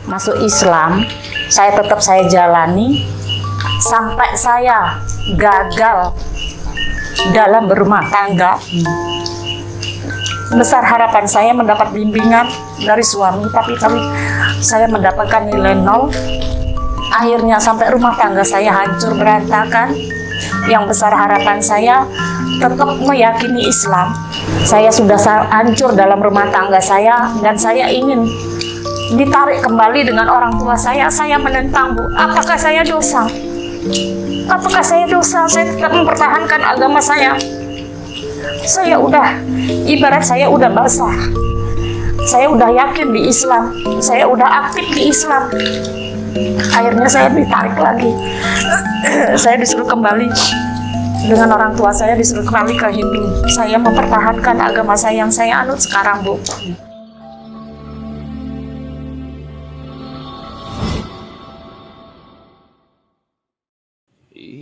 masuk Islam, saya tetap jalani sampai saya gagal dalam berumah tangga. Besar harapan saya mendapat bimbingan dari suami, tapi saya mendapatkan nilai 0. Akhirnya sampai rumah tangga saya hancur berantakan. Yang besar harapan saya tetap meyakini Islam. Saya sudah hancur dalam rumah tangga saya dan saya ingin ditarik kembali dengan orang tua saya. Saya menentang, Bu. Apakah saya dosa? Apakah saya dosa? Saya tetap mempertahankan agama saya. Saya udah, ibarat saya udah basah. Saya udah yakin di Islam. Saya udah aktif di Islam. Akhirnya saya ditarik lagi. Saya disuruh kembali dengan orang tua saya, disuruh kembali ke Hindu. Saya mempertahankan agama saya yang saya anut sekarang, Bu.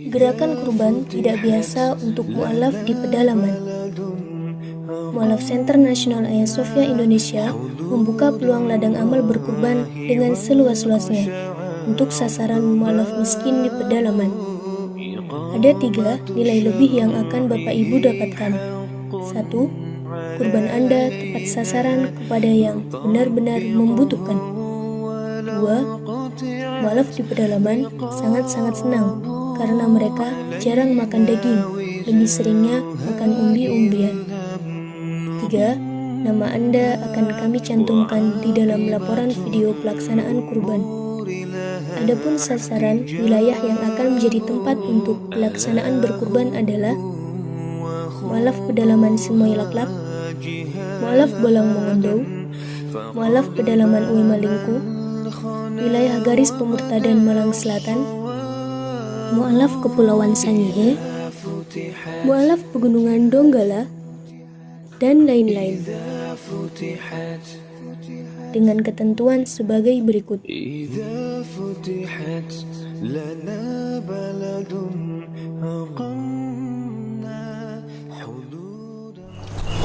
Gerakan kurban tidak biasa untuk mu'alaf di pedalaman. Mu'alaf Center Nasional Hagia Sophia Indonesia membuka peluang ladang amal berkurban dengan seluas-luasnya untuk sasaran mu'alaf miskin di pedalaman. Ada 3 nilai lebih yang akan Bapak Ibu dapatkan. 1. Kurban Anda tepat sasaran kepada yang benar-benar membutuhkan. 2. Mu'alaf di pedalaman sangat-sangat senang karena mereka jarang makan daging, lebih seringnya makan umbi-umbian. 3. Nama Anda akan kami cantumkan di dalam laporan video pelaksanaan kurban. Adapun sasaran wilayah yang akan menjadi tempat untuk pelaksanaan berkurban adalah Mu'alaf Pedalaman Simoy Laklak, Mu'alaf Bolang Mongondo, Mu'alaf Pedalaman Uwe Malingku, wilayah garis pemurtadan Malang Selatan, Mu'alaf Kepulauan Sangihe, Mu'alaf Pegunungan Donggala, dan lain-lain. Dengan ketentuan sebagai berikut.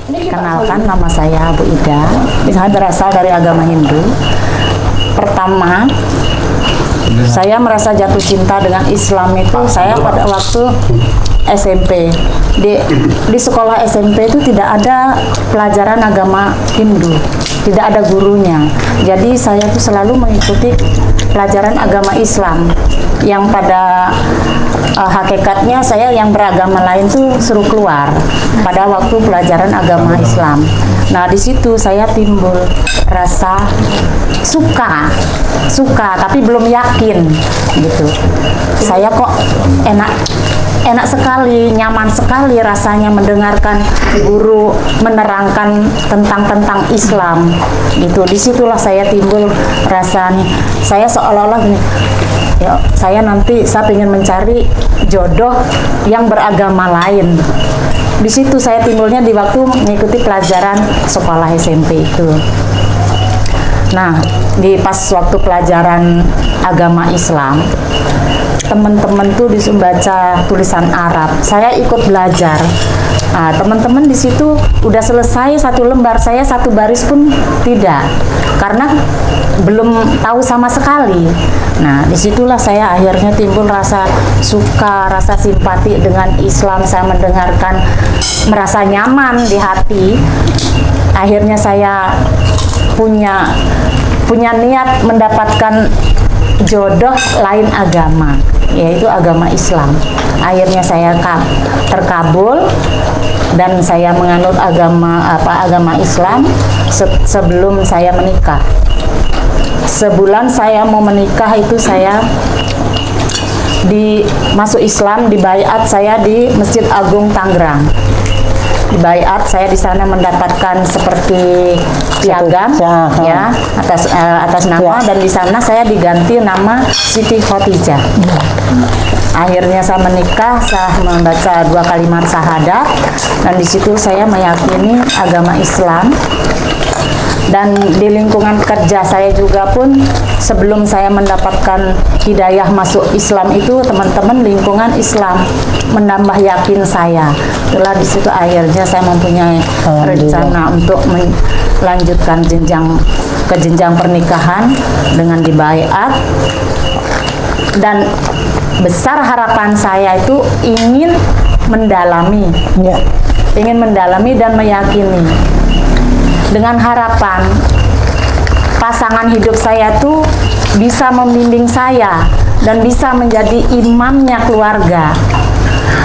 Kenalkan, nama saya Bu Ida. Saya berasal dari agama Hindu. Pertama, saya merasa jatuh cinta dengan Islam itu saya pada waktu SMP. Di sekolah SMP itu tidak ada pelajaran agama Hindu, tidak ada gurunya. Jadi saya itu selalu mengikuti pelajaran agama Islam. Yang pada hakikatnya saya yang beragama lain tuh suruh keluar pada waktu pelajaran agama Islam. Nah, di situ saya timbul rasa suka tapi belum yakin gitu. Saya kok enak sekali, nyaman sekali rasanya mendengarkan guru menerangkan tentang Islam gitu. Disitulah saya timbul rasa nih, saya seolah-olah gini, ya, saya ingin mencari jodoh yang beragama lain. Di situ saya timbulnya di waktu mengikuti pelajaran sekolah SMP itu. Nah, pas waktu pelajaran agama Islam, teman-teman tuh disuruh baca tulisan Arab. Saya ikut belajar. Nah, teman-teman di situ udah selesai 1 lembar, saya 1 baris pun tidak, karena belum tahu sama sekali. Nah, disitulah saya akhirnya timbul rasa suka, rasa simpati dengan Islam. Saya mendengarkan, merasa nyaman di hati. Akhirnya saya punya niat mendapatkan jodoh lain agama, yaitu agama Islam. Akhirnya saya terkabul dan saya menganut agama Islam sebelum saya menikah. Sebulan saya mau menikah itu saya masuk Islam, dibaiat saya di Masjid Agung Tangerang. Dibaiat saya di sana mendapatkan seperti piagam ya atas nama, dan di sana saya diganti nama Siti Khotijah. Akhirnya saya menikah, saya membaca 2 kalimat syahadat, dan di situ saya meyakini agama Islam Dan di lingkungan kerja saya juga pun, sebelum saya mendapatkan hidayah masuk Islam itu, teman-teman lingkungan Islam menambah yakin saya. Itulah di situ akhirnya saya mempunyai rencana untuk melanjutkan ke jenjang pernikahan dengan dibaiat. Dan besar harapan saya itu ingin mendalami, dan meyakini, dengan harapan pasangan hidup saya tuh bisa membimbing saya dan bisa menjadi imamnya keluarga.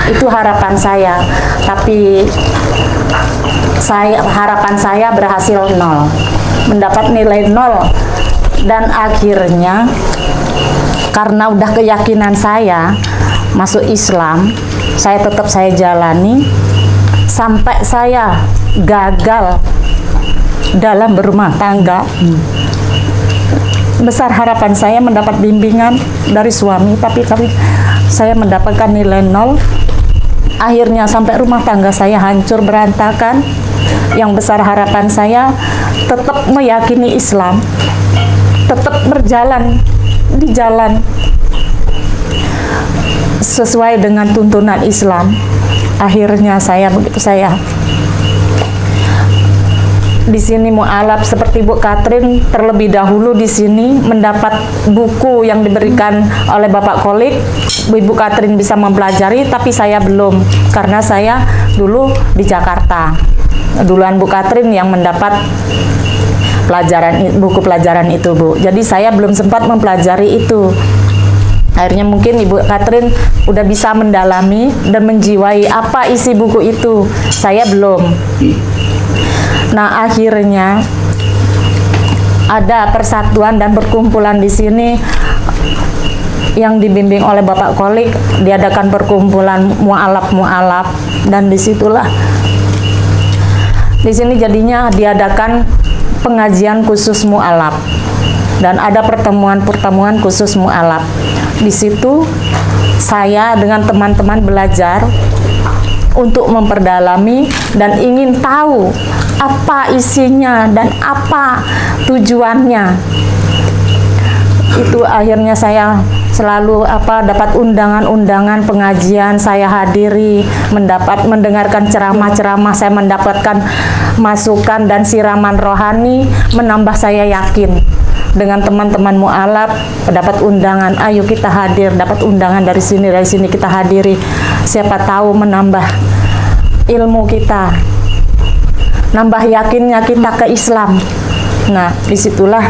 Itu harapan saya. Tapi harapan saya berhasil 0, mendapat nilai 0. Dan akhirnya karena udah keyakinan saya masuk Islam, saya jalani sampai saya gagal dalam berumah tangga. Besar harapan saya mendapat bimbingan dari suami, tapi saya mendapatkan nilai 0. Akhirnya sampai rumah tangga saya hancur berantakan. Yang besar harapan saya tetap meyakini Islam, tetap berjalan di jalan sesuai dengan tuntunan Islam. Akhirnya saya di sini mualaf seperti Bu Katrin terlebih dahulu di sini mendapat buku yang diberikan oleh Bapak Kolik. Ibu Katrin bisa mempelajari, tapi saya belum, karena saya dulu di Jakarta. Duluan Bu Katrin yang mendapat buku pelajaran itu, Bu. Jadi saya belum sempat mempelajari itu. Akhirnya mungkin Ibu Katrin udah bisa mendalami dan menjiwai apa isi buku itu. Saya belum. Nah, akhirnya ada persatuan dan perkumpulan di sini yang dibimbing oleh Bapak Kolik, diadakan perkumpulan mualaf, dan disitulah di sini jadinya diadakan pengajian khusus mualaf dan ada pertemuan khusus mualaf. Di situ saya dengan teman-teman belajar untuk memperdalami dan ingin tahu apa isinya dan apa tujuannya. Itu akhirnya saya selalu dapat undangan-undangan pengajian, saya hadiri, mendengarkan ceramah-ceramah, saya mendapatkan masukan dan siraman rohani, menambah saya yakin. Dengan teman-teman mualaf dapat undangan, ayo kita hadir, dapat undangan dari sini kita hadiri. Siapa tahu menambah ilmu kita, nambah yakinnya kita ke Islam. Nah, disitulah.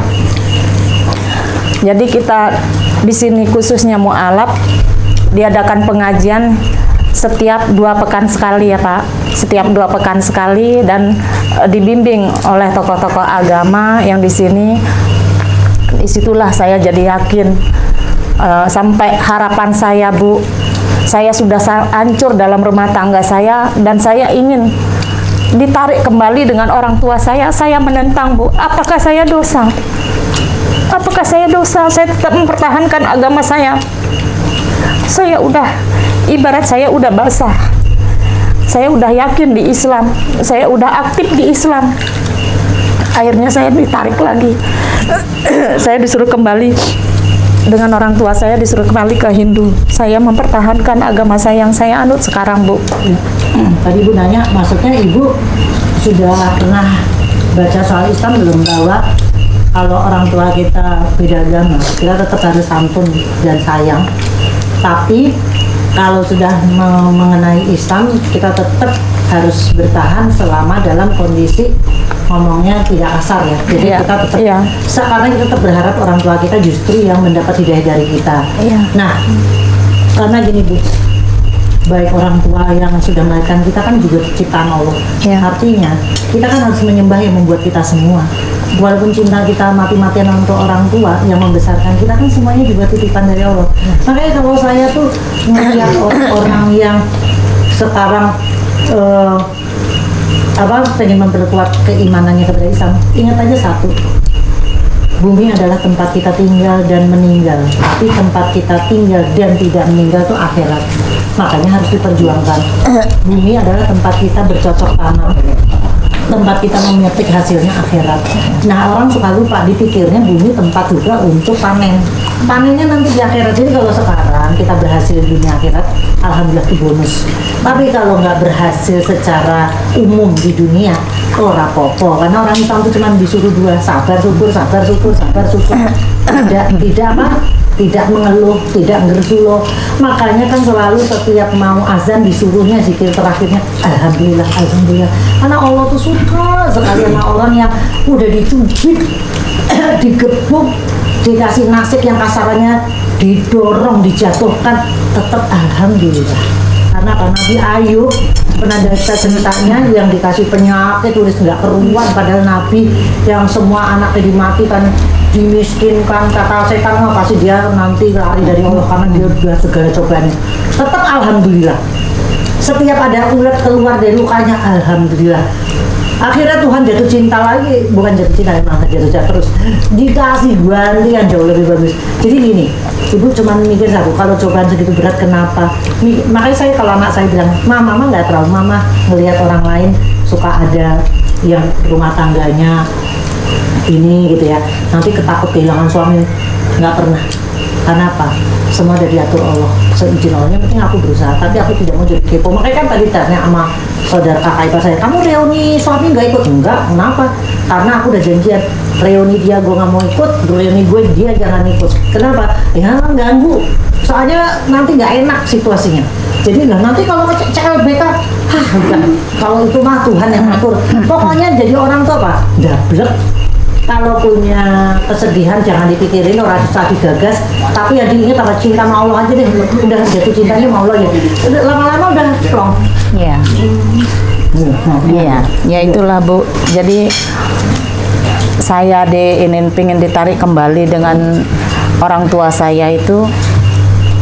Jadi kita di sini khususnya mualaf diadakan pengajian setiap 2 pekan sekali ya Pak. Setiap 2 pekan sekali dan dibimbing oleh tokoh-tokoh agama yang di sini. Disitulah saya jadi yakin, sampai harapan saya, Bu, saya sudah hancur dalam rumah tangga saya dan saya ingin ditarik kembali dengan orang tua saya. Saya menentang, Bu, apakah saya dosa? Apakah saya dosa? Saya tetap mempertahankan agama saya. Saya udah, ibarat saya udah basah. Saya udah yakin di Islam. Saya udah aktif di Islam. Akhirnya saya ditarik lagi. Saya disuruh kembali dengan orang tua saya, disuruh kembali ke Hindu. Saya mempertahankan agama saya yang saya anut sekarang, Bu. Tadi Ibu nanya, maksudnya Ibu sudah pernah baca soal Islam belum, bahwa kalau orang tua kita beda agama, kita tetap harus santun dan sayang. Tapi kalau sudah mengenai Islam, kita tetap harus bertahan selama dalam kondisi ngomongnya tidak kasar ya. Jadi kita tetap, sekarang kita tetap berharap orang tua kita justru yang mendapat hidayah dari kita. Nah, karena gini Bu, baik orang tua yang sudah melahirkan kita kan juga ciptaan Allah. Artinya kita kan harus menyembah yang membuat kita semua. Walaupun cinta kita mati-matian untuk orang tua yang membesarkan kita, kan semuanya juga titipan dari Allah. Makanya kalau saya tuh melihat orang yang sekarang pengen memperkuat keimanannya kepada Islam, ingat aja satu, bumi adalah tempat kita tinggal dan meninggal, tapi tempat kita tinggal dan tidak meninggal itu akhirat. Makanya harus diperjuangkan. Bumi adalah tempat kita bercocok tanam, tempat kita memetik hasilnya akhirat. Nah orang suka lupa, dipikirnya bumi tempat juga untuk panen. Panennya nanti di akhirat. Jadi kalau sekarang kita berhasil di dunia akhirat, alhamdulillah itu bonus. Tapi kalau nggak berhasil secara umum di dunia, oh rapopo. Karena orang Islam itu cuma disuruh dua, sabar syukur, sabar syukur, sabar syukur. Tidak apa? Tidak mengeluh, tidak ngersuloh. Makanya kan selalu setiap mau azan disuruhnya zikir terakhirnya alhamdulillah, alhamdulillah. Karena Allah tuh suka sekali sama orang yang udah dicubit, digebuk, dikasih nasib yang kasarannya didorong, dijatuhkan, tetap alhamdulillah. Karena Nabi Ayub pernah ada ceritanya yang dikasih penyakit tulis nggak keruan, padahal Nabi yang semua anaknya dimatikan, dimiskinkan, kata setan nggak pasti dia nanti lari dari Allah karena dia udah segala cobaannya. Tetap alhamdulillah. Setiap ada ulat keluar dari lukanya, alhamdulillah. Akhirnya Tuhan jatuh cinta lagi, bukan jatuh cinta, emang jatuh cinta terus. Dikasih ganti yang jauh lebih bagus. Jadi gini, ibu cuma mikir satu, kalau cobaan segitu berat kenapa? Makanya saya kalau anak saya bilang, mama nggak terlalu, mama ngelihat orang lain suka ada yang rumah tangganya ini gitu ya, nanti ketakut kehilangan suami, nggak pernah. Karena apa? Semua udah diatur Allah, seizin Allah. Yang penting aku berusaha, tapi aku tidak mau jadi kepo. Makanya kan tadi tanya sama saudara kakak ipar saya, kamu reuni suami nggak ikut? Enggak, kenapa? Karena aku udah janjian, reuni dia gue nggak mau ikut, reuni gue dia jangan ikut. Kenapa? Ya ganggu, soalnya nanti nggak enak situasinya. Jadi nanti kalau CLBK, bukan. Kalau itu mah Tuhan yang ngatur. Pokoknya jadi orang tuh apa? Dablek. Kalau punya kesedihan jangan dipikirin, orang susah digagas, tapi ya diingat apa cinta sama Allah aja deh. Udah jatuh cintanya sama Allah ya. Lama-lama udah plong. Iya. Iya, ya itulah Bu. Jadi saya pingin ditarik kembali dengan orang tua saya itu.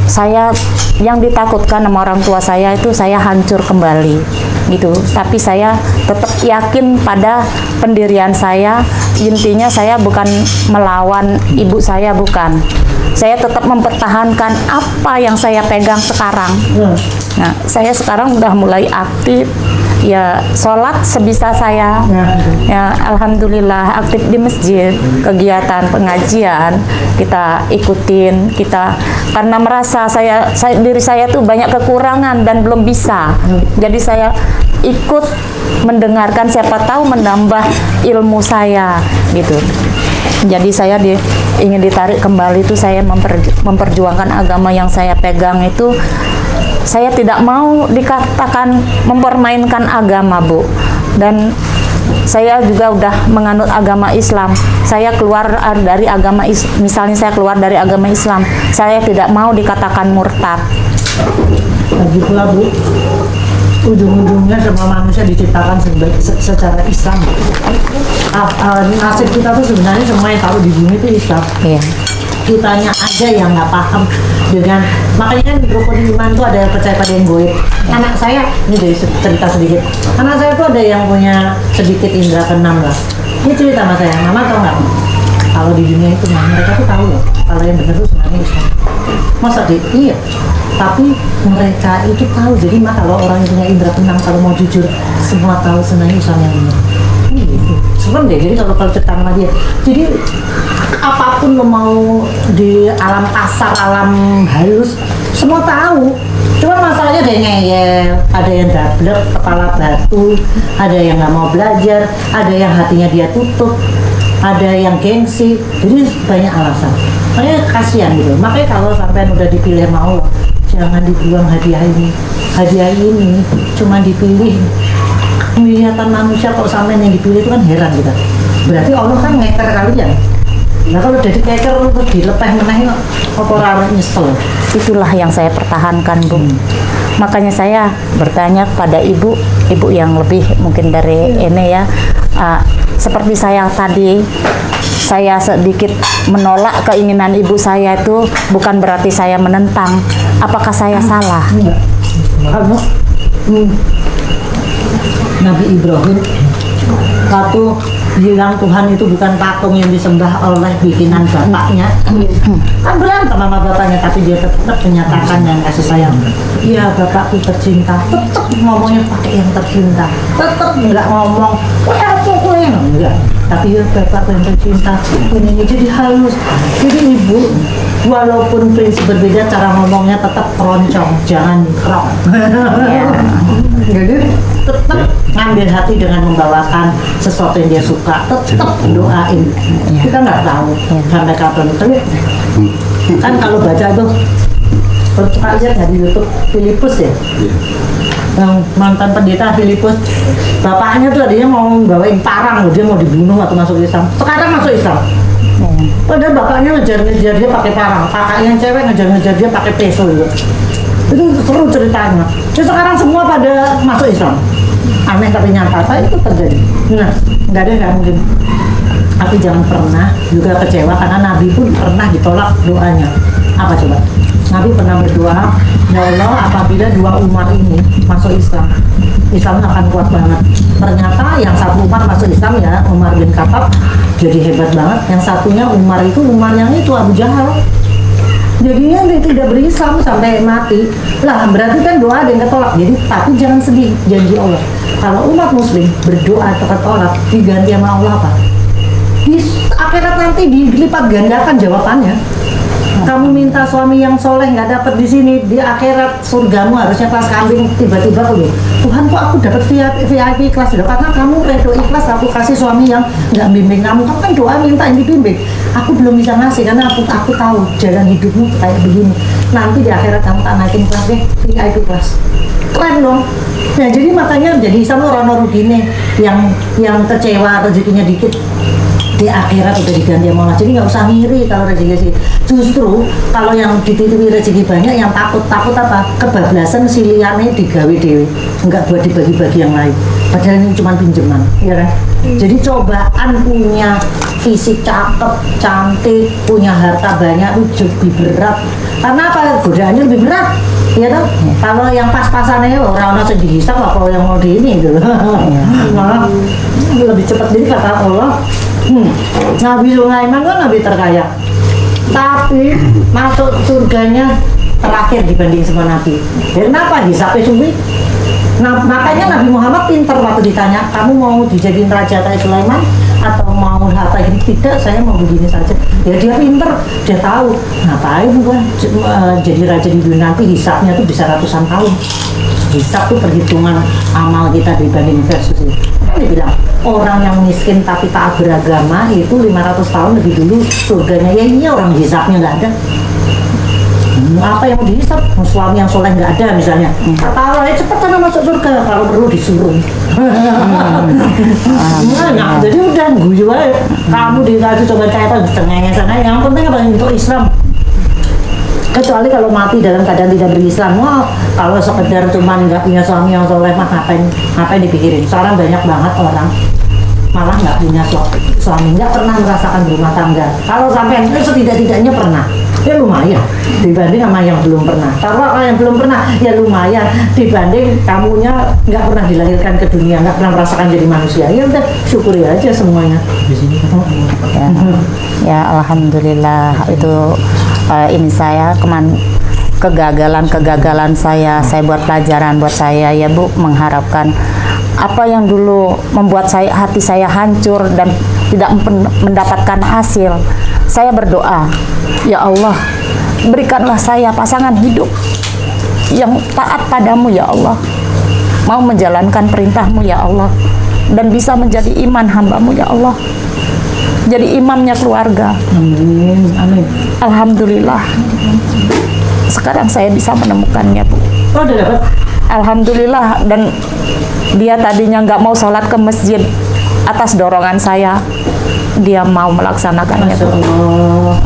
Saya yang ditakutkan sama orang tua saya itu saya hancur kembali gitu. Tapi saya tetap yakin pada pendirian saya. Intinya saya bukan melawan ibu saya, bukan. Saya tetap mempertahankan apa yang saya pegang sekarang. Nah, saya sekarang udah mulai aktif. Ya, sholat sebisa saya. Ya, alhamdulillah aktif di masjid, kegiatan pengajian kita ikutin, karena merasa diri saya tuh banyak kekurangan dan belum bisa. Jadi saya ikut mendengarkan, siapa tahu menambah ilmu saya gitu. Jadi saya ingin ditarik kembali itu, saya memperjuangkan agama yang saya pegang itu. Saya tidak mau dikatakan mempermainkan agama, Bu. Dan saya juga udah menganut agama Islam. Saya keluar dari agama misalnya saya keluar dari agama Islam, saya tidak mau dikatakan murtad. Lagi pula Bu, ujung-ujungnya semua manusia diciptakan secara Islam. Nasib kita tuh sebenarnya semua yang tahu di bumi itu Islam. Iya. Kitanya aja yang nggak paham dengan, makanya kan di rukun iman tuh ada yang percaya pada yang goib. Anak saya, ini dari cerita sedikit, anak saya tuh ada yang punya sedikit indera keenam lah. Ini cerita sama saya, mama tau nggak? Kalau di dunia itu mereka tuh tahu loh, kalau yang benar tuh sebenarnya Islam. Masa deh? Iya. Tapi mereka itu tahu, jadi kalau orang yang punya indera keenam, kalau mau jujur, semua tahu sebenarnya Islam yang benar. Gitu. Serem deh, jadi kalau cerita sama dia, jadi apapun lo mau di alam kasar, alam halus, semua tahu. Cuma masalahnya ada yang ngeyel, ada yang dablek, kepala batu, ada yang nggak mau belajar, ada yang hatinya dia tutup, ada yang gengsi, jadi banyak alasan. Makanya kasihan gitu. Makanya kalau sampai udah dipilih sama Allah, jangan dibuang hadiah ini. Hadiah ini cuma dipilih. Kelihatan manusia kok sampai yang dipilih itu kan heran kita. Berarti Allah kan ngeker kalian. Nah kalau udah dikeker terus dilepeh meneh apa ora nyesel. Itulah yang saya pertahankan, Bu. Makanya saya bertanya kepada ibu yang lebih mungkin dari ini ya, seperti saya tadi, saya sedikit menolak keinginan ibu saya itu bukan berarti saya menentang. Apakah saya salah? Kamu Nabi Ibrahim waktu bilang Tuhan itu bukan patung yang disembah oleh bikinan bapaknya, kan berantem sama bapaknya, tapi dia tetap menyatakan yang kasih sayang. Iya bapakku tercinta, tetap ngomongnya pakai yang tercinta, tetap nggak ngomong apa kue enggak, tapi ya bapakku yang tercinta ini jadi halus. Jadi ibu walaupun prinsip berbeda cara ngomongnya tetap keroncong, jangan krong. Jadi tetap ngambil hati dengan membawakan sesuatu yang dia suka, tetap doain. Kita nggak tahu sampai kapan, tapi kan kalau baca tuh suka lihat nggak di YouTube Filipus ya, yang mantan pendeta Filipus, bapaknya tuh tadinya mau bawain parang, dia mau dibunuh atau masuk Islam, sekarang masuk Islam. Padahal bapaknya ngejar-ngejar dia pakai parang, kakaknya yang cewek ngejar-ngejar dia pakai peso gitu. Itu seru ceritanya. Jadi sekarang semua pada masuk Islam. Aneh tapi nyata, apa itu terjadi? Nah, nggak ada nggak mungkin. Tapi jangan pernah juga kecewa karena Nabi pun pernah ditolak doanya. Apa coba? Nabi pernah berdoa, ya Allah apabila dua Umar ini masuk Islam, Islam akan kuat banget. Ternyata yang satu Umar masuk Islam ya, Umar bin Khattab jadi hebat banget. Yang satunya Umar itu Umar yang itu Abu Jahal. Jadinya dia tidak berislam sampai mati. Lah berarti kan doa ada yang ketolak. Jadi tapi jangan sedih, janji Allah. Kalau umat muslim berdoa ketolak, diganti sama Allah apa? Di akhirat nanti dilipat gandakan jawabannya. Kamu minta suami yang soleh nggak dapat di sini, di akhirat surgamu harusnya kelas kambing, tiba-tiba Tuhan kok aku dapat VIP kelas udah karena kamu redo ikhlas aku kasih suami yang nggak bimbing kamu kan doa minta yang dibimbing, aku belum bisa ngasih karena aku tahu jalan hidupmu kayak begini, nanti di akhirat kamu tak naikin kelas deh VIP kelas, keren dong. Nah jadi makanya jadi sama orang rugi nih yang kecewa rezekinya dikit, di akhirat udah diganti sama Allah, jadi nggak usah ngiri kalau rezeki sih. Justru kalau yang dititipi rezeki banyak, yang takut apa? Kebablasan siliane digawe dewe, nggak buat dibagi-bagi yang lain. Padahal ini cuma pinjaman, ya kan? Jadi cobaan punya fisik cakep, cantik, punya harta banyak itu lebih berat. Karena apa? Godaannya lebih berat. Ya kan? Kalau yang pas-pasannya orang-orang sedih hisap apa yang mau di ini gitu. Malah lebih cepat. Jadi kata Allah, Nabi Sulaiman kan Nabi terkaya, tapi masuk surganya terakhir dibanding semua Nabi. Ya, kenapa? Hisapnya suwi. Nah, makanya Nabi Muhammad pintar waktu ditanya, kamu mau dijadiin raja kayak Sulaiman atau mau harta ini? Tidak, saya mau begini saja. Ya dia pintar, dia tahu ngapain bukan jadi raja di dunia nanti hisapnya tuh bisa ratusan tahun. Hisap tuh perhitungan amal kita dibanding versus itu. Dia bilang orang yang miskin tapi taat beragama itu 500 tahun lebih dulu surganya. Ya iya orang hisapnya nggak ada. Apa yang mau dihisap? Suami yang soleh nggak ada misalnya. Kata Allah, cepet sana masuk surga kalau perlu disuruh. Nah, jadi udah guyu aja. Kamu dikasih coba kayak apa? Setengahnya sana. Yang penting apa untuk Islam. Kecuali kalau mati dalam keadaan tidak berislam, wah kalau sekedar cuman nggak punya suami yang soleh mah ngapain dipikirin. Sekarang banyak banget orang malah nggak punya suami, nggak pernah merasakan berumah tangga. Kalau sampai setidak-tidaknya pernah, ya lumayan dibanding sama yang belum pernah. Kalau yang belum pernah, ya lumayan dibanding kamunya nggak pernah dilahirkan ke dunia, nggak pernah merasakan jadi manusia. Ya udah syukuri aja semuanya di sini. Ya alhamdulillah itu ini saya kegagalan saya buat pelajaran buat saya ya Bu, mengharapkan apa yang dulu membuat hati saya hancur dan tidak mendapatkan hasil. Saya berdoa, ya Allah berikanlah saya pasangan hidup yang taat padamu ya Allah, mau menjalankan perintahmu ya Allah, dan bisa menjadi iman hambamu ya Allah, jadi imamnya keluarga. Amin, amin. Alhamdulillah sekarang saya bisa menemukannya Bu. Oh udah dapat? Alhamdulillah. Dan dia tadinya nggak mau sholat ke masjid, atas dorongan saya dia mau melaksanakannya Bu.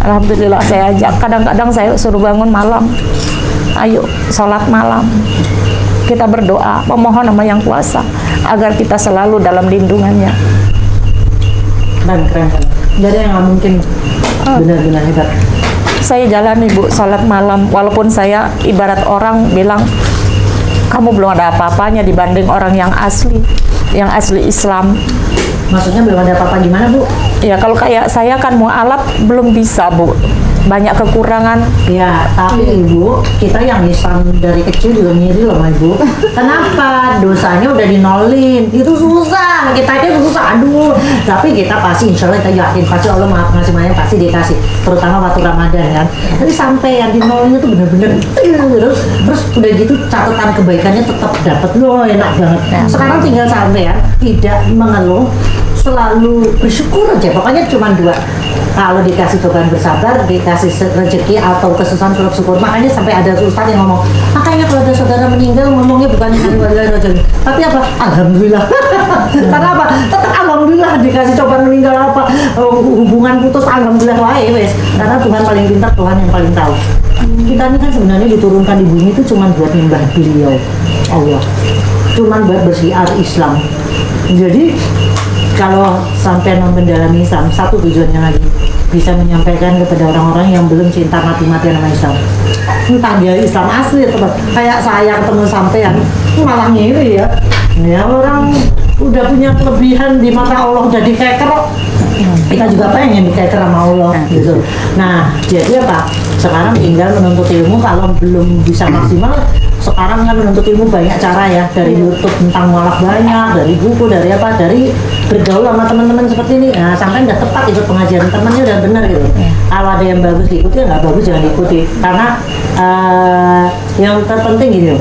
Alhamdulillah saya ajak, kadang-kadang saya suruh bangun malam, ayo sholat malam, kita berdoa memohon sama yang kuasa agar kita selalu dalam lindungannya. Dan keren. Jadi yang nggak mungkin, benar-benar hebat. Saya jalani Bu sholat malam, walaupun saya ibarat orang bilang kamu belum ada apa-apanya dibanding orang yang asli Islam. Maksudnya belum ada apa-apa gimana Bu? Ya kalau kayak saya kan mualaf belum bisa Bu, banyak kekurangan. Ya, tapi Ibu, kita yang Islam dari kecil juga ngiri loh sama Ibu. Kenapa? Dosanya udah dinolin. Itu susah. Kita aja susah. Aduh. Tapi kita pasti, insya Allah kita yakin pasti Allah maaf ngasih banyak, pasti dikasih. Terutama waktu Ramadan kan. Tapi sampai yang dinolin itu bener-bener terus udah gitu catatan kebaikannya tetap dapat loh, enak banget. Sekarang tinggal sampai ya, tidak mengeluh, selalu bersyukur aja. Pokoknya cuma dua. Kalau dikasih Tuhan bersabar, dikasih rezeki atau kesusahan tetap syukur. Makanya sampai ada ustaz yang ngomong, makanya kalau ada saudara meninggal ngomongnya bukan tapi apa? Alhamdulillah. Karena apa? Tetap alhamdulillah dikasih cobaan meninggal apa hubungan putus alhamdulillah wae wes. Karena Tuhan paling pintar, Tuhan yang paling tahu. Kita ini kan sebenarnya diturunkan di bumi itu cuma buat nyembah beliau Allah. Cuma buat bersiar Islam. Jadi kalau sampai mendalami Islam, satu tujuannya lagi bisa menyampaikan kepada orang-orang yang belum cinta mati-matian sama Islam. Entah dia Islam asli atau kayak saya ketemu sampean malah ngiri ya. Ya orang udah punya kelebihan di mata Allah jadi keker, kita juga pengen dikeker sama Allah gitu. Nah jadi apa? Sekarang tinggal menuntut ilmu. Kalau belum bisa maksimal, sekarang kan menuntut ilmu banyak cara ya, dari YouTube tentang mualaf banyak, dari buku, dari apa, dari bergaul sama teman-teman seperti ini. Nah sampai udah tepat ikut pengajaran temannya udah benar gitu. Kalau ada yang bagus diikuti, yang nggak bagus jangan diikuti. Karena yang terpenting gitu,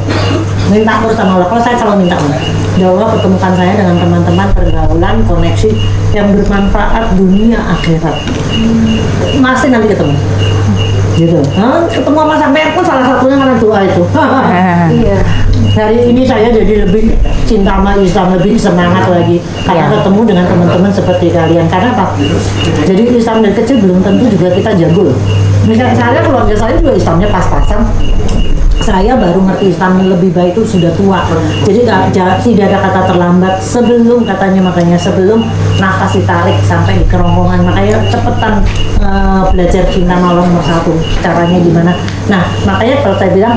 minta terus sama Allah. Kalau saya selalu minta ya Allah pertemukan saya dengan teman-teman, pergaulan, koneksi yang bermanfaat dunia akhirat. Masih nanti ketemu gitu. Ketemu sama sampean pun salah satunya karena doa itu. Iya. Hari ini saya jadi lebih cinta sama Islam, lebih semangat lagi karena ketemu dengan teman-teman seperti kalian. Karena apa? Jadi Islam dari kecil belum tentu juga kita jago. Misalnya saya, keluarga saya juga Islamnya pas-pasan. Saya baru ngerti Islam lebih baik itu sudah tua. Jadi tidak ada kata terlambat sebelum, katanya, makanya sebelum nafas ditarik sampai di kerongkongan. Makanya cepetan belajar cinta sama Allah nomor satu. Caranya gimana? Nah makanya kalau saya bilang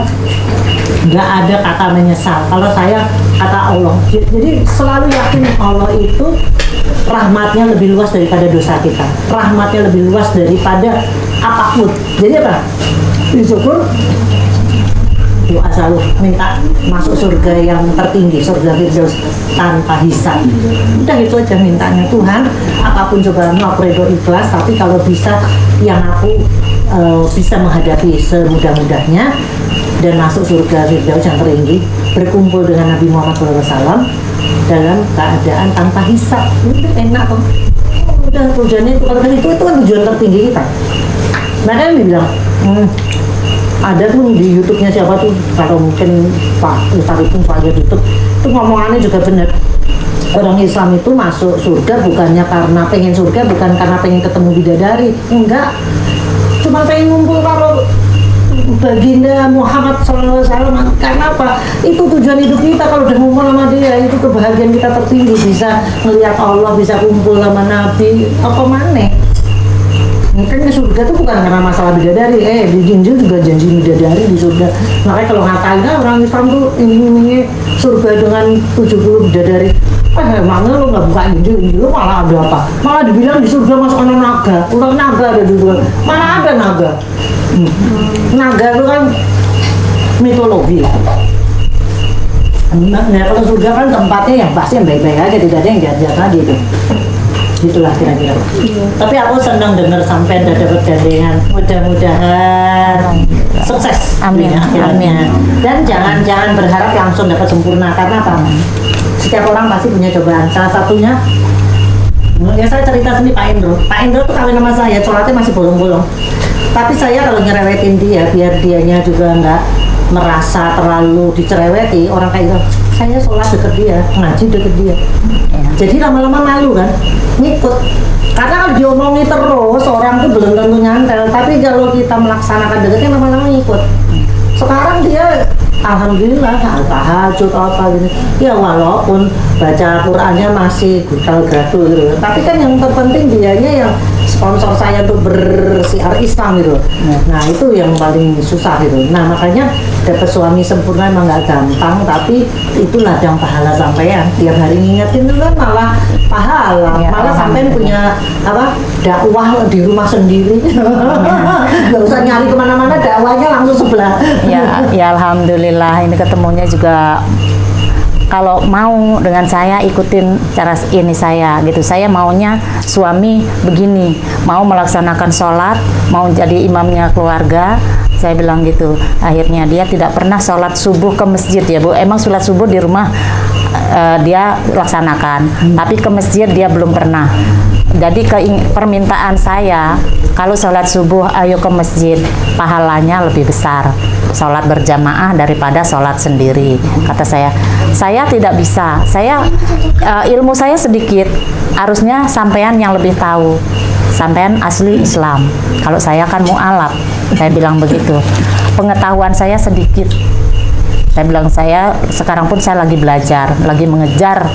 nggak ada kata menyesal. Kalau saya kata Allah. Jadi selalu yakin Allah itu rahmatnya lebih luas daripada dosa kita. Rahmatnya lebih luas daripada apapun. Jadi apa? Bersyukur, doa selalu minta masuk surga yang tertinggi, surga Firdaus tanpa hisab. Udah itu aja mintanya. Tuhan, apapun cobaanmu aku redho ikhlas, tapi kalau bisa yang aku bisa menghadapi semudah-mudahnya dan masuk surga Firdaus yang tertinggi, berkumpul dengan Nabi Muhammad SAW dalam keadaan tanpa hisab. Udah enak kok. Udah tujuannya itu, kalau itu kan tujuan tertinggi kita. Makanya dia bilang, ada tuh di YouTube-nya siapa tuh, kalau mungkin Pak Ustadz itu Pak YouTube itu ngomongannya juga benar. Orang Islam itu masuk surga bukannya karena pengen surga, bukan karena pengen ketemu bidadari, enggak, cuma pengen ngumpul kalau baginda Muhammad SAW. Karena apa? Itu tujuan hidup kita. Kalau udah ngumpul sama dia, itu kebahagiaan kita tertinggi, bisa melihat Allah, bisa kumpul sama Nabi, apa maneh. Mungkin ke surga itu bukan karena masalah bidadari, di Injil juga janji bidadari di surga. Makanya kalau ngatain orang Islam tuh ini surga dengan 70 bidadari. Emangnya lo nggak buka Injil lo malah ada apa? Malah dibilang di surga masuk anak naga, ular naga ada di surga. Mana ada naga? Naga itu kan mitologi. Nah kalau surga kan tempatnya yang pasti yang baik-baik aja, tidak ada yang jahat-jahat tadi itu. Itulah kira-kira. Tapi aku senang dengar sampai udah dapat gandengan. Mudah-mudahan sukses. Amin. Akhirnya. Dan jangan berharap langsung dapat sempurna, karena apa? Setiap orang pasti punya cobaan. Salah satunya, ya saya cerita sendiri Pak Indro. Pak Indro tuh kawin sama saya, sholatnya masih bolong-bolong. Tapi saya kalau ngerewetin dia, biar dianya juga nggak merasa terlalu dicereweti, orang kayak gitu, saya sholat deket dia, ngaji deket dia. Jadi lama-lama malu kan, ngikut. Karena kalau diomongi terus, orang tuh belum tentu nyantel. Tapi kalau kita melaksanakan deketnya, lama-lama ngikut. Sekarang dia, alhamdulillah, tahajud apa gitu. Ya walaupun baca Qurannya masih gutal-gadul gitu. Tapi kan yang terpenting dianya yang sponsor saya untuk bersiar Islam gitu. Nah itu yang paling susah gitu. Nah makanya dapat suami sempurna emang nggak gampang, tapi itu ladang pahala sampean. Tiap hari ngingetin itu kan malah pahala, Ya, malah sampean punya apa dakwah di rumah sendiri. Nggak usah nyari kemana-mana, dakwahnya langsung sebelah. Ya alhamdulillah ini ketemunya juga kalau mau dengan saya ikutin cara ini saya gitu. Saya maunya suami begini, mau melaksanakan sholat, mau jadi imamnya keluarga. Saya bilang gitu. Akhirnya dia tidak pernah sholat subuh ke masjid ya Bu. Emang sholat subuh di rumah dia laksanakan, tapi ke masjid dia belum pernah. Jadi permintaan saya, kalau sholat subuh ayo ke masjid, pahalanya lebih besar sholat berjamaah daripada sholat sendiri. Kata saya tidak bisa, ilmu saya sedikit, harusnya sampean yang lebih tahu, sampean asli Islam, kalau saya kan mu'alaf. Saya bilang begitu, pengetahuan saya sedikit. Saya bilang sekarang pun saya lagi belajar, lagi mengejar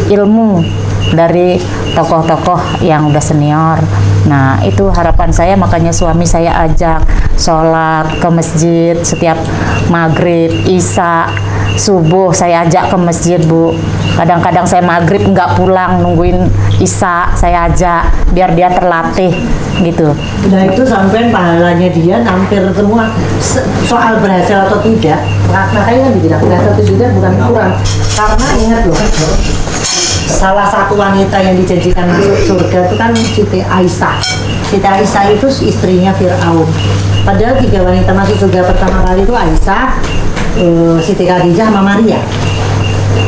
ilmu dari tokoh-tokoh yang udah senior. Nah itu harapan saya, makanya suami saya ajak sholat ke masjid setiap maghrib, isya, subuh saya ajak ke masjid Bu. Kadang-kadang saya maghrib nggak pulang, nungguin isya saya ajak biar dia terlatih gitu. Nah itu sampai pahalanya dia hampir semua. Soal berhasil atau tidak, makanya kan dibilang berhasil atau tidak bukan kurang, karena ingat loh, salah satu wanita yang dijanjikan masuk surga itu kan Siti Aisyah. Siti Aisyah itu istrinya Fir'aun. Padahal 3 wanita masuk surga pertama kali itu Aisyah, Siti Khadijah sama Maria.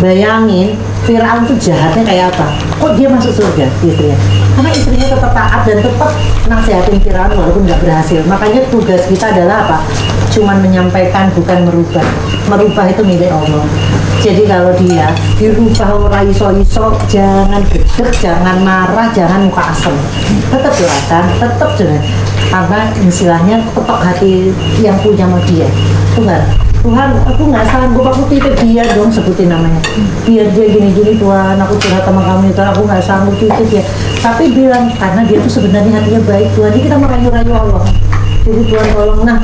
Bayangin Fir'aun tuh jahatnya kayak apa? Kok dia masuk surga istrinya? Karena istrinya tetap taat dan tetap nasihatin Fir'aun walaupun nggak berhasil. Makanya tugas kita adalah apa? Cuman menyampaikan, bukan merubah. Merubah itu milik Allah. Jadi kalau dia dirubah orang iso-iso, jangan gedek, jangan marah, jangan muka asem. Tetap doakan, tetap jangan. Karena istilahnya ketok hati yang punya sama dia. Tuhan, aku nggak sanggup, aku titip dia dong, sebutin namanya. Biar dia gini-gini Tuhan, aku curhat sama kamu, Tuhan, aku nggak sanggup titip ya. Tapi bilang, karena dia tuh sebenarnya hatinya baik Tuhan, jadi kita merayu-rayu Allah. Jadi Tuhan tolong, nah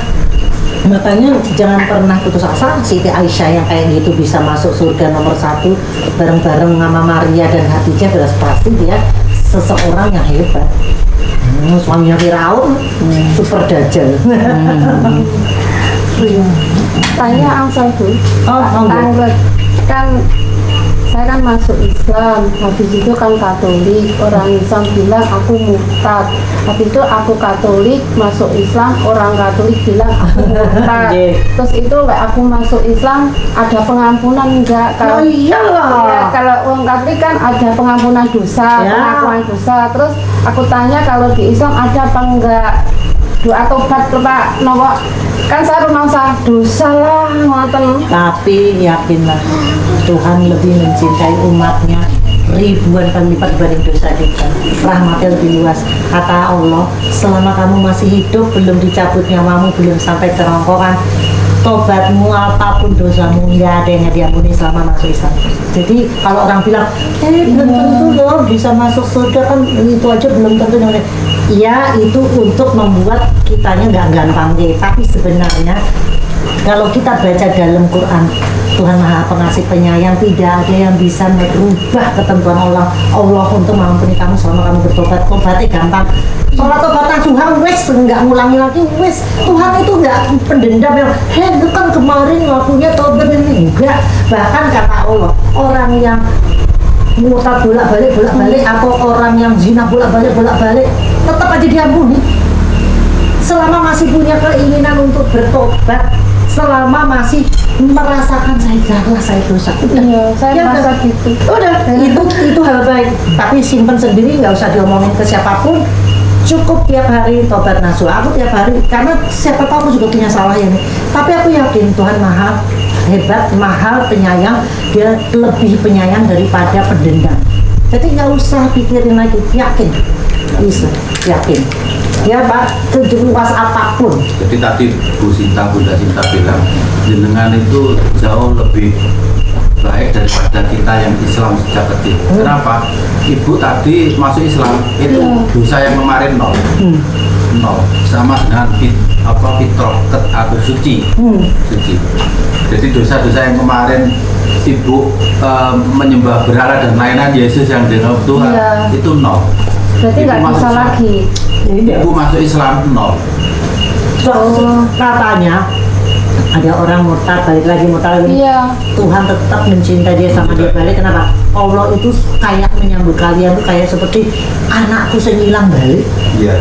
makanya jangan pernah putus asa. Siti Aisyah yang kayak gitu bisa masuk surga nomor 1 bareng-bareng sama Maria dan Khadijah, jelas pasti dia seseorang yang hebat. Suaminya Firaun, super dajjal. Tanya Angsal Bu. Kan saya kan masuk Islam, habis itu kan Katolik. Orang Islam bilang aku murtad, habis itu aku Katolik masuk Islam, orang Katolik bilang aku murtad. Terus itu aku masuk Islam ada pengampunan enggak? Kalau ya, kalau orang Katolik kan ada pengampunan dosa, pengakuan dosa. Terus aku tanya kalau di Islam ada apa enggak? Doa tobat Pak Nowo, kan saya rumangsa dosa lah ngoten. Tapi yakinlah Tuhan lebih mencintai umatnya ribuan kali lipat dibanding dosa kita. Rahmatnya lebih luas. Kata Allah, selama kamu masih hidup, belum dicabut nyawamu, belum sampai kerongkongan, tobatmu apapun dosamu nggak ada yang diampuni selama masuk Islam. Jadi kalau orang bilang belum tentu loh bisa masuk surga, kan itu aja belum tentu. Iya, itu untuk membuat kitanya nggak gampang deh. Tapi sebenarnya kalau kita baca dalam Quran, Tuhan Maha Pengasih Penyayang, tidak ada yang bisa merubah ketentuan Allah untuk mengampuni kamu selama kamu bertobat. Tobatnya gampang. Sholat tobatan Tuhan wes nggak ngulangi lagi wes. Tuhan itu nggak pendendam yang itu kan kemarin waktunya tobat ini enggak. Bahkan kata Allah, orang yang murtad bolak-balik atau orang yang zina bolak-balik tetap aja diampuni selama masih punya keinginan untuk bertobat, selama masih merasakan saya dosa. Iya, saya merasa gitu. Udah, itu hal baik. Tapi simpen sendiri, nggak usah diomongin ke siapapun. Cukup tiap hari tobat nasuh. Aku tiap hari, karena siapa tahu aku juga punya salah ini. Tapi aku yakin Tuhan Maha hebat, Maha penyayang. Dia lebih penyayang daripada pendendam. Jadi nggak usah pikirin lagi, yakin. Bisa, yakin. Ya Pak, seluas apapun. Jadi tadi Bunda Sinta bilang jenengan itu jauh lebih baik daripada kita yang Islam sejak kecil. Kenapa? Ibu tadi masuk Islam itu dosa yang kemarin nol, sama dengan fitrah atau suci. Jadi dosa-dosa yang kemarin ibu menyembah berhala dan lain-lain Yesus yang dianggap Tuhan itu nol. Berarti nggak bisa lagi. Ibu masuk Islam nol. Katanya ada orang murtad balik lagi Iya. Tuhan tetap mencintai dia sama dia balik. Kenapa? Allah itu kayak menyambut kalian tuh kayak seperti anakku yang hilang balik. Iya.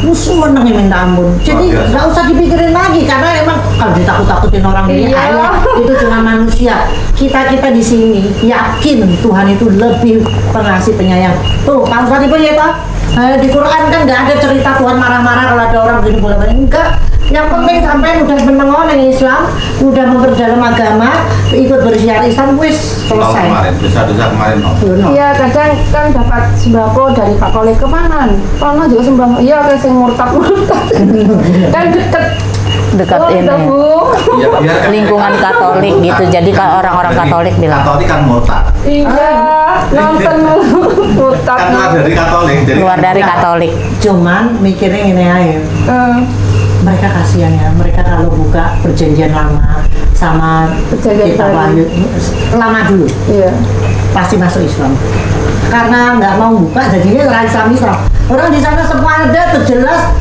Musuh menang yang minta ampun. Jadi Luar biasa. nggak usah dipikirin lagi karena emang kalau ditakut-takutin orang ini Iya. ayah itu cuma manusia. Kita di sini yakin Tuhan itu lebih pengasih penyayang. Tuh, kamu tadi punya itu? Di Quran kan nggak ada cerita Tuhan marah-marah kalau ada orang begini boleh enggak. Yang penting sampai udah menengok yang Islam, udah memperdalam agama, ikut bersiar Islam, wis Nol selesai. kemarin, dosa-dosa kemarin nol. Iya, kadang kan dapat sembako dari Katolik kemana? Kono juga sembako. Iya, kayak sing murtad. Kan deket. Dekat Oh, ini udah, Bu. Ya, biar kan lingkungan mereka Katolik murtad. gitu. Jadi kalau orang-orang Dari Katolik bilang Katolik kan murtad. Iya, nonton murtad. Kan keluar dari Katolik. Jadi keluar dari Nah, Katolik. Cuman mikirnya ini aja. Mereka kasihan ya, mereka kalau buka perjanjian lama sama Perjanjian kita baru. Wahyu lama dulu Iya. pasti masuk Islam karena nggak mau buka jadinya Islam orang di sana semua ada tuh jelas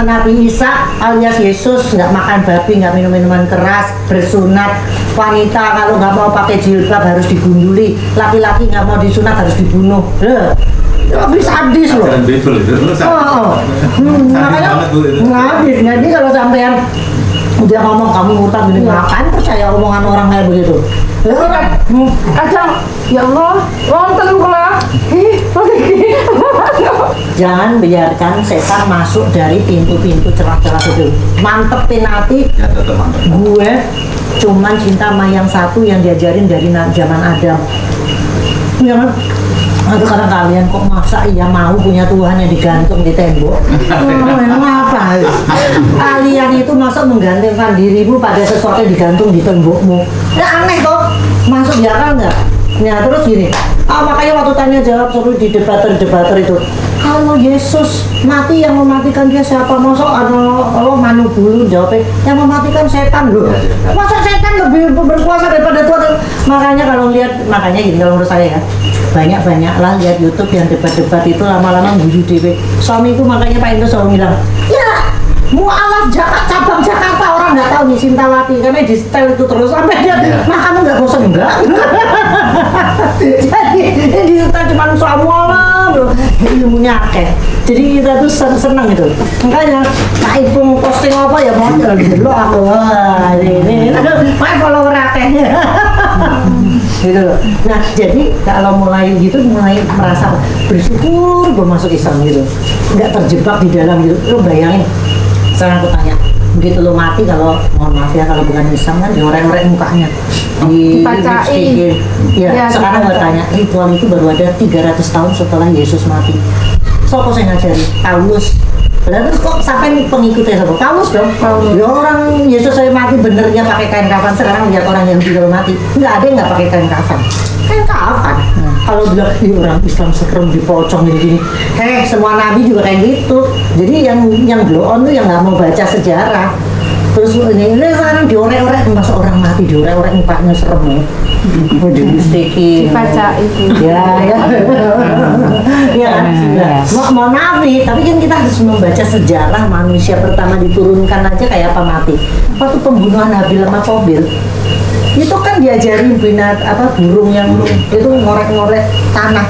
Nabi Isa alias Yesus nggak makan babi, nggak minum minuman keras, bersunat, wanita kalau nggak mau pakai jilbab harus digunduli, laki-laki nggak mau disunat harus dibunuh. Lebih sadis loh. Ajaran Bible itu. Oh, makanya banget, Bu, itu. ngadis. Jadi kalau sampean udah ngomong kamu murtad gini, ngapain percaya omongan orang kayak begitu? Kadang, ya Allah, nonton pula. Jangan biarkan setan masuk dari pintu-pintu celah-celah itu. Mantepin hati, Ya tetap mantap. gue cuman cinta sama yang satu yang diajarin dari zaman Adam. Jangan. Aduh, karena kalian kok masa iya mau punya Tuhan yang digantung di tembok? Emang apa? Kalian itu masa menggantungkan dirimu pada sesuatu yang digantung di tembokmu? Ya aneh toh, masuk di akal nggak? Nah terus gini, makanya waktu tanya jawab seru di debater itu, kalau Yesus mati yang mematikan dia siapa? Masa ada manu bulu jawabnya yang mematikan setan loh. Masa setan lebih berkuasa daripada Tuhan? Makanya kalau lihat, makanya gini kalau menurut saya ya, banyak-banyaklah lihat YouTube yang debat-debat itu lama-lama guyu dewe. Suamiku makanya Pak Indo selalu bilang, ya mualaf cabang Jakarta orang nggak tahu nih Sintawati karena di setel itu terus sampai dia mah kamu nggak bosan enggak? Jadi di setel cuma soal mualaf loh, ilmunya akeh. Jadi kita tuh seneng gitu. Makanya Pak Ipung posting apa ya model gitu loh aku. Wah, ini follower akeh. Gitu loh. Nah jadi kalau mulai gitu mulai merasa bersyukur gue masuk Islam gitu, nggak terjebak di dalam gitu. Lo bayangin, sekarang aku tanya, begitu lo mati kalau mohon maaf ya kalau bukan Islam kan diorek-orek mukanya, di Dipacain. lipstikin. Ya, Ya, sekarang gue dipacain. tanya, ritual itu baru ada 300 tahun setelah Yesus mati. Sopo saya ngajari? Paulus. Lalu terus kok sampai pengikutnya sama Paulus dong? Ya orang Yesus saya mati benernya pakai kain kafan, sekarang lihat orang yang tidak mati nggak ada yang nggak pakai kain kafan. Kain kafan. Kalau bilang orang Islam serem dipocong gini-gini, semua nabi juga kayak gitu. Jadi yang blow on tuh yang nggak mau baca sejarah. Terus ini sekarang diorek-orek, masa orang mati diorek-orek mukanya serem ya. Udah listikin. Baca itu. Ya, ya. Ya kan? Nah, mau nabi, tapi kan kita harus membaca sejarah manusia pertama diturunkan aja kayak apa mati. Waktu pembunuhan Habil sama Qabil, itu kan diajarin burung yang itu ngorek-ngorek tanah,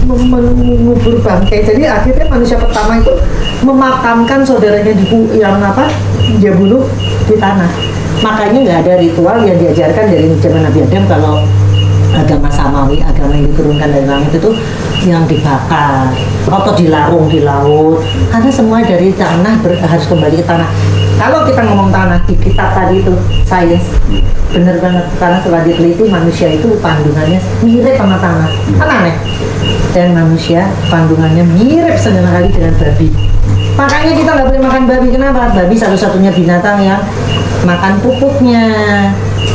mengubur bangkai. Jadi akhirnya manusia pertama itu memakamkan saudaranya dia bunuh di tanah. Makanya nggak ada ritual yang diajarkan dari zaman Nabi Adam kalau agama Samawi, agama yang diturunkan dari langit itu yang dibakar atau dilarung di laut, karena semua dari tanah harus kembali ke tanah. Kalau kita ngomong tanah di kitab tadi itu sains bener banget, karena setelah diteliti manusia itu kandungannya mirip sama tanah, kan aneh. Dan manusia kandungannya mirip sekali dengan babi. Makanya kita nggak boleh makan babi. Kenapa? Babi satu-satunya binatang yang makan pupuknya.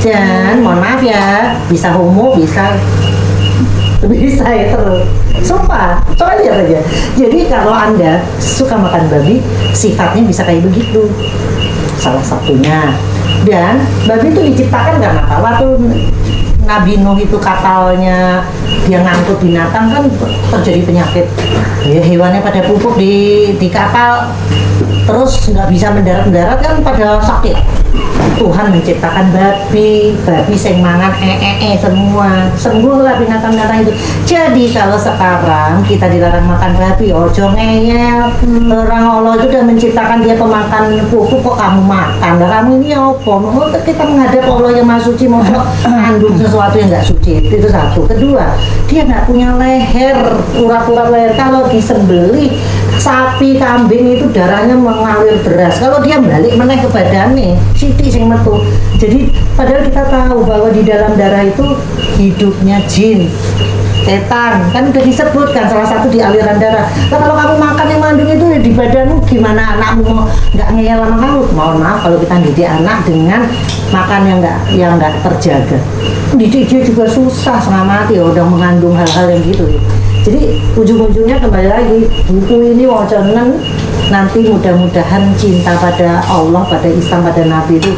Dan mohon maaf ya, bisa homo, bisa hetero. Sumpah, coba lihat aja. Jadi kalau Anda suka makan babi, sifatnya bisa kayak begitu. Salah satunya. Dan babi itu diciptakan karena apa? Waktu Nabi Nuh itu kapalnya dia ngangkut binatang kan terjadi penyakit. Ya, hewannya pada pupuk di kapal, terus nggak bisa mendarat kan pada sakit. Tuhan menciptakan babi sing mangan sembuhlah binatang-binatang itu. Jadi kalau sekarang kita dilarang makan babi, ojo ngeyel. Orang Allah itu udah menciptakan dia pemakan pupuk, kok kamu makan? Lah kamu ini apa? Mau kita menghadap Allah yang Maha Suci, mau mengandung sesuatu yang nggak suci. Itu satu. Kedua, dia nggak punya leher, urat-urat leher. Kalau disembelih sapi, kambing itu darahnya mengalir deras. Kalau dia balik meneh ke badannya, siti sing metu. Jadi padahal kita tahu bahwa di dalam darah itu hidupnya jin, setan, kan udah disebutkan salah satu di aliran darah. Nah, kalau kamu makan yang mengandung itu ya di badanmu, gimana anakmu mau nggak ngeyel sama kamu? Mohon maaf kalau kita didik anak dengan makan yang nggak terjaga. Didik dia juga susah setengah mati, udah mengandung hal-hal yang gitu. Jadi ujung-ujungnya kembali lagi, buku ini wajanan nanti mudah-mudahan cinta pada Allah, pada Islam, pada Nabi itu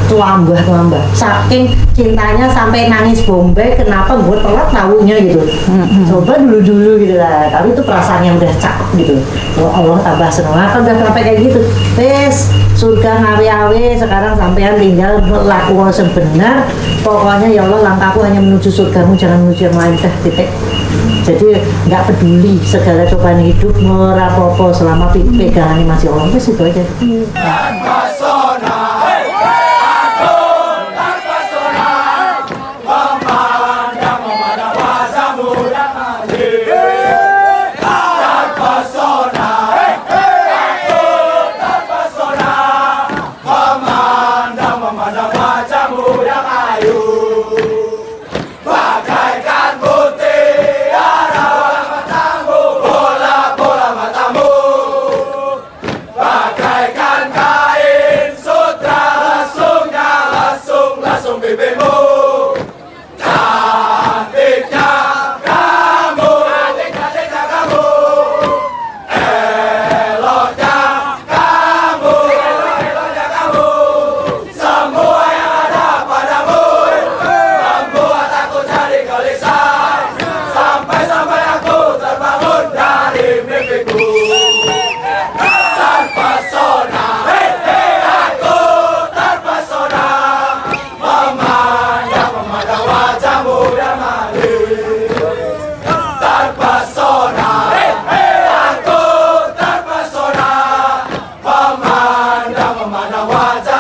tuambah. Saking cintanya sampai nangis Bombay, kenapa gue telat tahunya gitu. Coba dulu gitu lah, tapi itu perasaannya udah cakep gitu. Oh, Allah tambah senang, kan udah sampai kayak gitu. Tes surga ngawi-awi, sekarang sampean tinggal laku sebenar. Pokoknya ya Allah, langkahku hanya menuju surgamu, jangan menuju yang lain, dah titik. Jadi nggak peduli segala cobaan hidup apa-apa selama pegangan masih Allah, itu aja. Mana wajah